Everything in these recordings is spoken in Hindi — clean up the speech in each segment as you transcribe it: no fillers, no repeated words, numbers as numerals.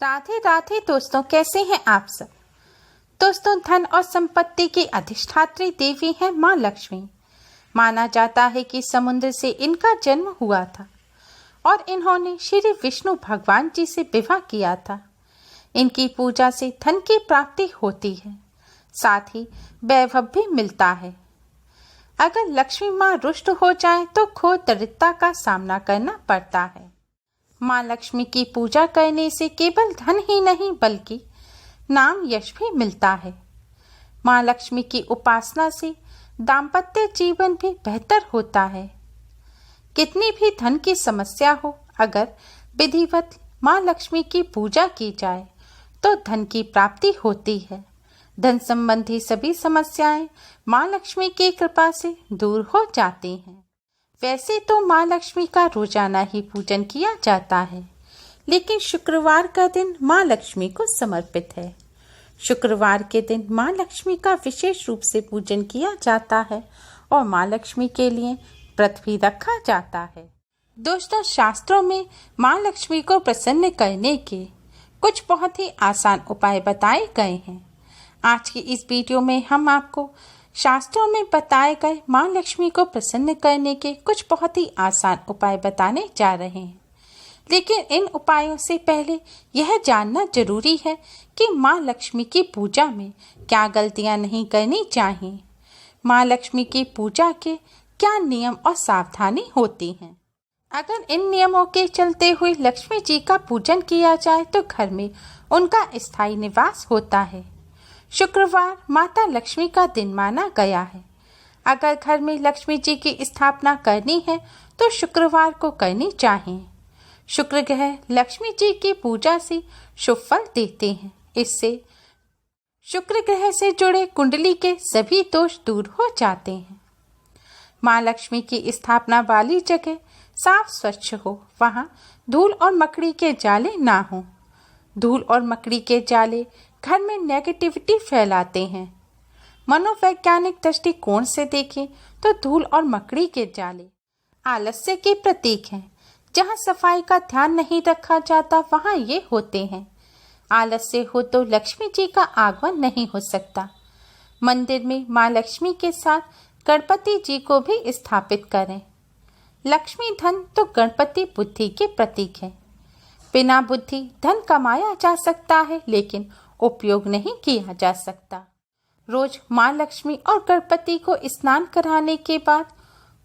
राधे राधे दोस्तों, कैसे हैं आप सब। दोस्तों, धन और संपत्ति की अधिष्ठात्री देवी है माँ लक्ष्मी। माना जाता है कि समुद्र से इनका जन्म हुआ था और इन्होंने श्री विष्णु भगवान जी से विवाह किया था। इनकी पूजा से धन की प्राप्ति होती है, साथ ही वैभव भी मिलता है। अगर लक्ष्मी माँ रुष्ट हो जाए तो घोर दरिद्रता का सामना करना पड़ता है। माँ लक्ष्मी की पूजा करने से केवल धन ही नहीं बल्कि नाम यश भी मिलता है। माँ लक्ष्मी की उपासना से दाम्पत्य जीवन भी बेहतर होता है। कितनी भी धन की समस्या हो, अगर विधिवत माँ लक्ष्मी की पूजा की जाए तो धन की प्राप्ति होती है। धन संबंधी सभी समस्याएं माँ लक्ष्मी की कृपा से दूर हो जाती हैं। वैसे तो माँ लक्ष्मी का रोजाना ही पूजन किया जाता है, लेकिन शुक्रवार का दिन माँ लक्ष्मी को समर्पित है। शुक्रवार के दिन माँ लक्ष्मी का विशेष रूप से पूजन किया जाता है और माँ लक्ष्मी के लिए व्रत भी रखा जाता है। दोस्तों, शास्त्रों में माँ लक्ष्मी को प्रसन्न करने के कुछ बहुत ही आसान उपाय बताए गए हैं। आज की इस वीडियो में हम आपको शास्त्रों में बताए गए माँ लक्ष्मी को प्रसन्न करने के कुछ बहुत ही आसान उपाय बताने जा रहे हैं। लेकिन इन उपायों से पहले यह जानना जरूरी है कि माँ लक्ष्मी की पूजा में क्या गलतियाँ नहीं करनी चाहिए। माँ लक्ष्मी की पूजा के क्या नियम और सावधानी होती हैं। अगर इन नियमों के चलते हुए लक्ष्मी जी का पूजन किया जाए तो घर में उनका स्थायी निवास होता है। शुक्रवार माता लक्ष्मी का दिन माना गया है। अगर घर में लक्ष्मी जी की स्थापना करनी है तो शुक्रवार को करनी चाहिए। शुक्र ग्रह लक्ष्मी जी की पूजा से शुभ फल देते हैं। इससे शुक्र ग्रह से जुड़े कुंडली के सभी दोष दूर हो जाते हैं। माँ लक्ष्मी की स्थापना वाली जगह साफ स्वच्छ हो, वहाँ धूल और मकड़ी के जाले ना हो। धूल और मकड़ी के जाले घर में नेगेटिविटी फैलाते हैं। मनोवैज्ञानिक दृष्टिकोण से देखें तो धूल और मकड़ी के जाले आलस्य के प्रतीक हैं। जहाँ सफाई का ध्यान नहीं रखा जाता वहाँ ये होते हैं। आलस्य हो तो लक्ष्मी जी का आगमन नहीं हो सकता। मंदिर में माँ लक्ष्मी के साथ गणपति जी को भी स्थापित करें। लक्ष्मी धन तो गणपति बुद्धि के प्रतीक है। बिना बुद्धि धन कमाया जा सकता है, लेकिन उपयोग नहीं किया जा सकता। रोज माँ लक्ष्मी और गणपति को स्नान कराने के बाद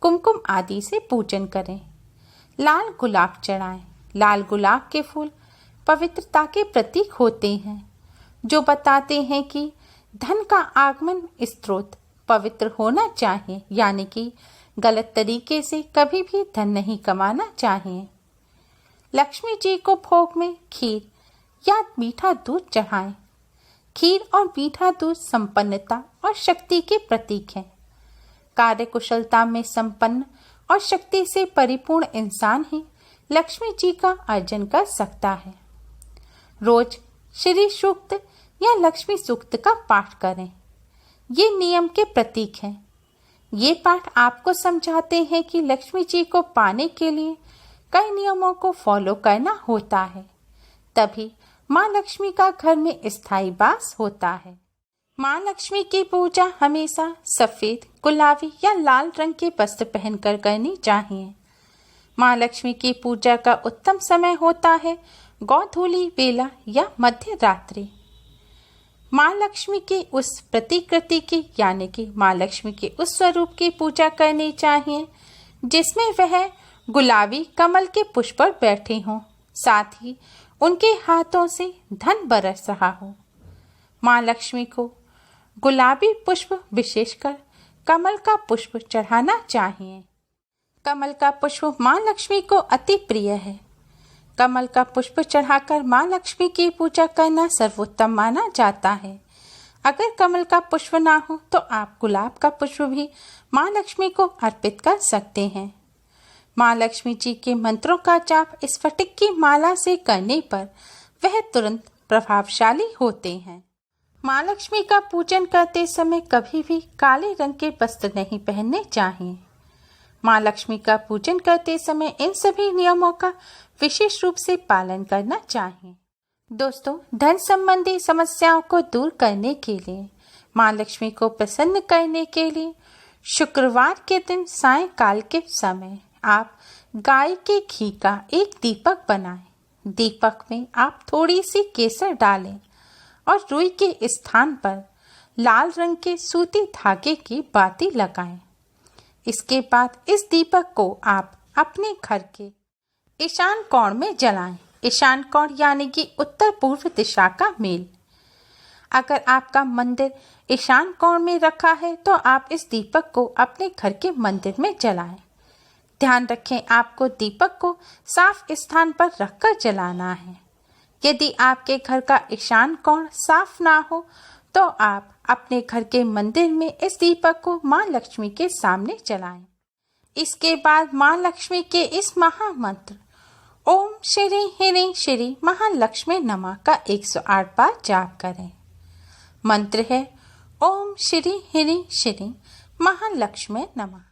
कुमकुम आदि से पूजन करें। लाल गुलाब चढ़ाएं। लाल गुलाब के फूल पवित्रता के प्रतीक होते हैं, जो बताते हैं कि धन का आगमन स्रोत पवित्र होना चाहिए, यानी कि गलत तरीके से कभी भी धन नहीं कमाना चाहिए। लक्ष्मी जी को भोग में खीर या मीठा दूध चढ़ाएं। खीर और मीठा दूध संपन्नता और शक्ति के प्रतीक हैं। कार्यकुशलता में संपन्न और शक्ति से परिपूर्ण इंसान ही लक्ष्मी जी का अर्जन कर सकता है। रोज श्री सूक्त या लक्ष्मी सूक्त का पाठ करें। ये नियम के प्रतीक हैं। ये पाठ आपको समझाते हैं कि लक्ष्मी जी को पाने के लिए कई नियमों को फॉलो करना होता है, तभी माँ लक्ष्मी का घर में स्थायी वास होता है। माँ लक्ष्मी की पूजा हमेशा सफेद, गुलाबी या लाल रंग के वस्त्र पहनकर करनी चाहिए। माँ लक्ष्मी की पूजा का उत्तम समय होता है गोधूली बेला या मध्य रात्रि। माँ लक्ष्मी की उस प्रतिकृति की यानी कि माँ लक्ष्मी के उस स्वरूप की पूजा करनी चाहिए जिसमें वह गुलाबी कमल के पुष्प पर बैठे हों, साथ ही उनके हाथों से धन बरस रहा हो। माँ लक्ष्मी को गुलाबी पुष्प, विशेषकर कमल का पुष्प चढ़ाना चाहिए। कमल का पुष्प माँ लक्ष्मी को अति प्रिय है। कमल का पुष्प चढ़ाकर माँ लक्ष्मी की पूजा करना सर्वोत्तम माना जाता है। अगर कमल का पुष्प ना हो तो आप गुलाब का पुष्प भी माँ लक्ष्मी को अर्पित कर सकते हैं। माँ लक्ष्मी जी के मंत्रों का जाप स्फटिक की माला से करने पर वह तुरंत प्रभावशाली होते हैं। माँ लक्ष्मी का पूजन करते समय कभी भी काले रंग के वस्त्र नहीं पहनने चाहिए। माँ लक्ष्मी का पूजन करते समय इन सभी नियमों का विशेष रूप से पालन करना चाहिए। दोस्तों, धन संबंधी समस्याओं को दूर करने के लिए, माँ लक्ष्मी को प्रसन्न करने के लिए शुक्रवार के दिन सायंकाल के समय आप गाय के घी का एक दीपक बनाएं। दीपक में आप थोड़ी सी केसर डालें और रुई के स्थान पर लाल रंग के सूती धागे की बाती लगाएं। इसके बाद इस दीपक को आप अपने घर के ईशान कोण में जलाएं। ईशान कोण यानी कि उत्तर पूर्व दिशा का मेल। अगर आपका मंदिर ईशान कोण में रखा है तो आप इस दीपक को अपने घर के मंदिर में जलाएं। ध्यान रखें, आपको दीपक को साफ स्थान पर रखकर जलाना है। यदि आपके घर का ईशान कोण साफ ना हो तो आप अपने घर के मंदिर में इस दीपक को माँ लक्ष्मी के सामने जलाएं। इसके बाद माँ लक्ष्मी के इस महामंत्र ओम श्री ह्रीं श्री महालक्ष्मी नमः का 108 बार जाप करें। मंत्र है ओम श्री ह्रीं श्री महालक्ष्मी नमः।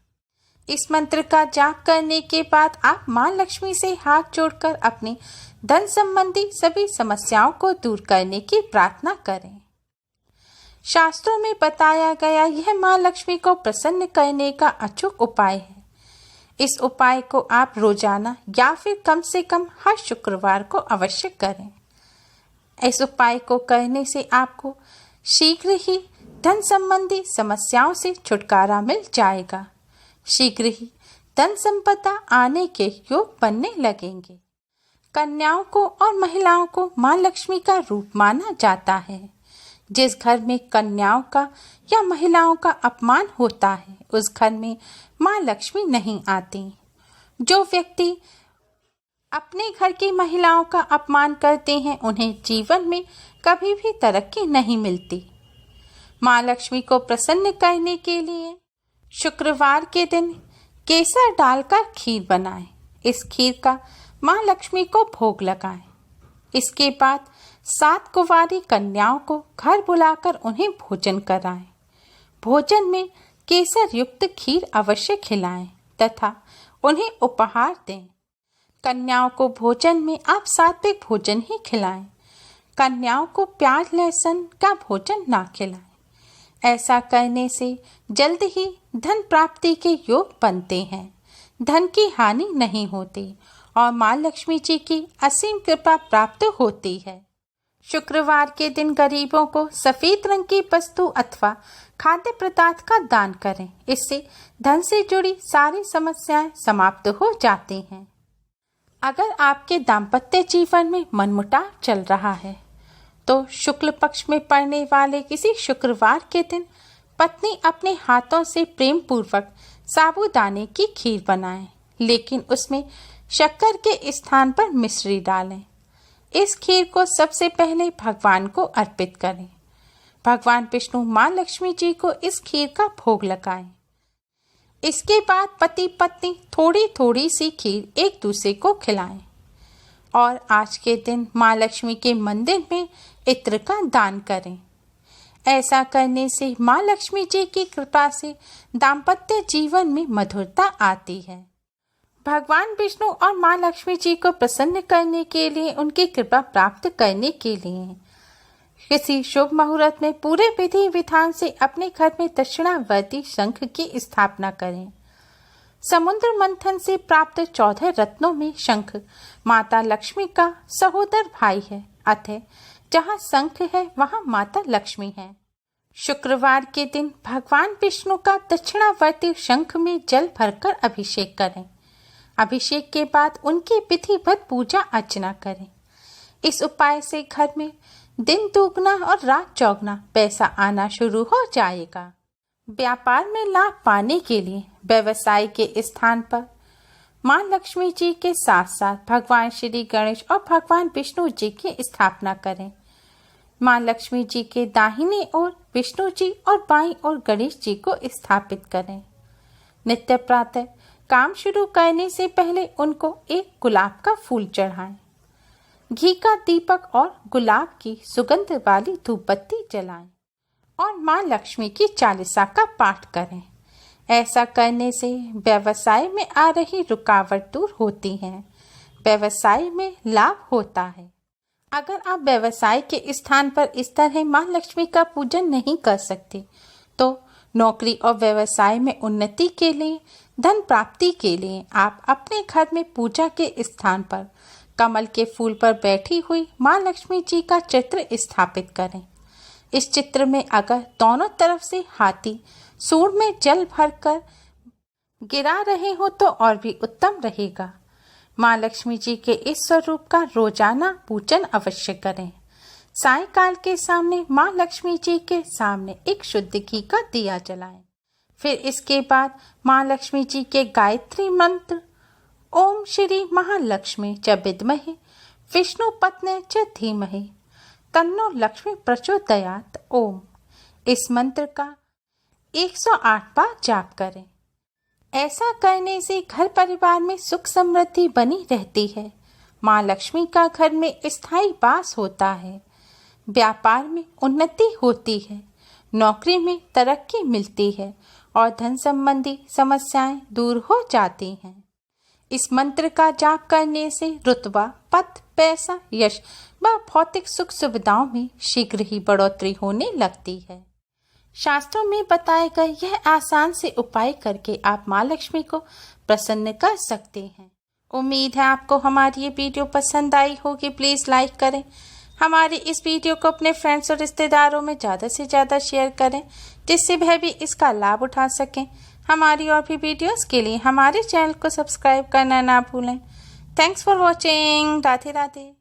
इस मंत्र का जाप करने के बाद आप माँ लक्ष्मी से हाथ जोड़कर अपनी धन संबंधी सभी समस्याओं को दूर करने की प्रार्थना करें। शास्त्रों में बताया गया यह माँ लक्ष्मी को प्रसन्न करने का अचूक उपाय है। इस उपाय को आप रोजाना या फिर कम से कम हर शुक्रवार को अवश्य करें। इस उपाय को करने से आपको शीघ्र ही धन संबंधी समस्याओं से छुटकारा मिल जाएगा। शीघ्र ही धन संपदा आने के योग बनने लगेंगे। कन्याओं को और महिलाओं को माँ लक्ष्मी का रूप माना जाता है। जिस घर में कन्याओं का या महिलाओं का अपमान होता है उस घर में माँ लक्ष्मी नहीं आती। जो व्यक्ति अपने घर की महिलाओं का अपमान करते हैं उन्हें जीवन में कभी भी तरक्की नहीं मिलती। माँ लक्ष्मी को प्रसन्न करने के लिए शुक्रवार के दिन केसर डालकर खीर बनाएं। इस खीर का माँ लक्ष्मी को भोग लगाएं। इसके बाद 7 कुंवारी कन्याओं को घर बुलाकर उन्हें भोजन कराएं। भोजन में केसर युक्त खीर अवश्य खिलाएं तथा उन्हें उपहार दें। कन्याओं को भोजन में आप सात्विक भोजन ही खिलाएं। कन्याओं को प्याज लहसुन का भोजन ना खिलाएं। ऐसा करने से जल्द ही धन प्राप्ति के योग बनते हैं। धन की हानि नहीं होती और माँ लक्ष्मी जी की असीम कृपा प्राप्त होती है। शुक्रवार के दिन गरीबों को सफेद रंग की वस्तु अथवा खाद्य पदार्थ का दान करें। इससे धन से जुड़ी सारी समस्याएं समाप्त हो जाती हैं। अगर आपके दाम्पत्य जीवन में मनमुटाव चल रहा है तो शुक्ल पक्ष में पड़ने वाले किसी शुक्रवार के दिन पत्नी अपने हाथों से प्रेम पूर्वक साबूदाने की खीर बनाए, लेकिन उसमें शक्कर के स्थान पर मिश्री डालें। इस खीर को सबसे पहले भगवान को अर्पित करें। भगवान विष्णु माँ लक्ष्मी जी को इस खीर का भोग लगाएं। इसके बाद पति पत्नी थोड़ी थोड़ी सी खीर एक दूसरे को खिलाएं और आज के दिन माँ लक्ष्मी के मंदिर में इत्र का दान करें। ऐसा करने से माँ लक्ष्मी जी की कृपा से दाम्पत्य जीवन में मधुरता आती है। भगवान विष्णु और माँ लक्ष्मी जी को प्रसन्न करने के लिए, उनकी कृपा प्राप्त करने के लिए किसी शुभ मुहूर्त में पूरे विधि विधान से अपने घर में दक्षिणावर्ती शंख की स्थापना करें। समुद्र मंथन से प्राप्त 14 रत्नों में शंख माता लक्ष्मी का सहोदर भाई है, अतः जहाँ शंख है वहाँ माता लक्ष्मी है। शुक्रवार के दिन भगवान विष्णु का दक्षिणावर्ती शंख में जल भरकर अभिषेक करें। अभिषेक के बाद उनकी विधिवत पूजा अर्चना करें। इस उपाय से घर में दिन दुगना और रात चौगुना पैसा आना शुरू हो जाएगा। व्यापार में लाभ पाने के लिए व्यवसाय के स्थान पर माँ लक्ष्मी जी के साथ साथ भगवान श्री गणेश और भगवान विष्णु जी की स्थापना करें। माँ लक्ष्मी जी के दाहिने ओर विष्णु जी और बाईं ओर गणेश जी को स्थापित करें। नित्य प्रातः काम शुरू करने से पहले उनको एक गुलाब का फूल चढ़ाएं। घी का दीपक और गुलाब की सुगंध वाली धूपबत्ती जलाएं और माँ लक्ष्मी की चालीसा का पाठ करें। ऐसा करने से व्यवसाय में आ रही रुकावट दूर होती है, व्यवसाय में लाभ होता है। अगर आप व्यवसाय के स्थान पर इस तरह माँ लक्ष्मी का पूजन नहीं कर सकते तो नौकरी और व्यवसाय में उन्नति के लिए, धन प्राप्ति के लिए आप अपने घर में पूजा के स्थान पर कमल के फूल पर बैठी हुई माँ लक्ष्मी जी का चित्र स्थापित करें। इस चित्र में अगर दोनों तरफ से हाथी सूंड में जल भरकर गिरा रहे हो तो और भी उत्तम रहेगा। माँ लक्ष्मी जी के इस स्वरूप का रोजाना पूजन अवश्य करें। सायंकाल के सामने माँ लक्ष्मी जी के सामने एक शुद्ध घी का दिया जलाएं। फिर इसके बाद माँ लक्ष्मी जी के गायत्री मंत्र ओम श्री महालक्ष्मी च विद्महे विष्णु पत्नी च धीमहि तन्नो लक्ष्मी प्रचोदयात् ओम, इस मंत्र का 108 बार जाप करें। ऐसा करने से घर परिवार में सुख समृद्धि बनी रहती है। माँ लक्ष्मी का घर में स्थायी वास होता है। व्यापार में उन्नति होती है, नौकरी में तरक्की मिलती है और धन संबंधी समस्याएं दूर हो जाती हैं। इस मंत्र का जाप करने से रुतबा, पद, पैसा, यश व भौतिक सुख सुविधाओं में शीघ्र ही बढ़ोतरी होने लगती है। शास्त्रों में बताए गए यह आसान से उपाय करके आप माँ लक्ष्मी को प्रसन्न कर सकते हैं। उम्मीद है आपको हमारी ये वीडियो पसंद आई होगी। प्लीज़ लाइक करें। हमारी इस वीडियो को अपने फ्रेंड्स और रिश्तेदारों में ज़्यादा से ज़्यादा शेयर करें जिससे वह भी इसका लाभ उठा सकें। हमारी और भी वीडियोस के लिए हमारे चैनल को सब्सक्राइब करना ना भूलें। Thanks for watching. Radhe Radhe.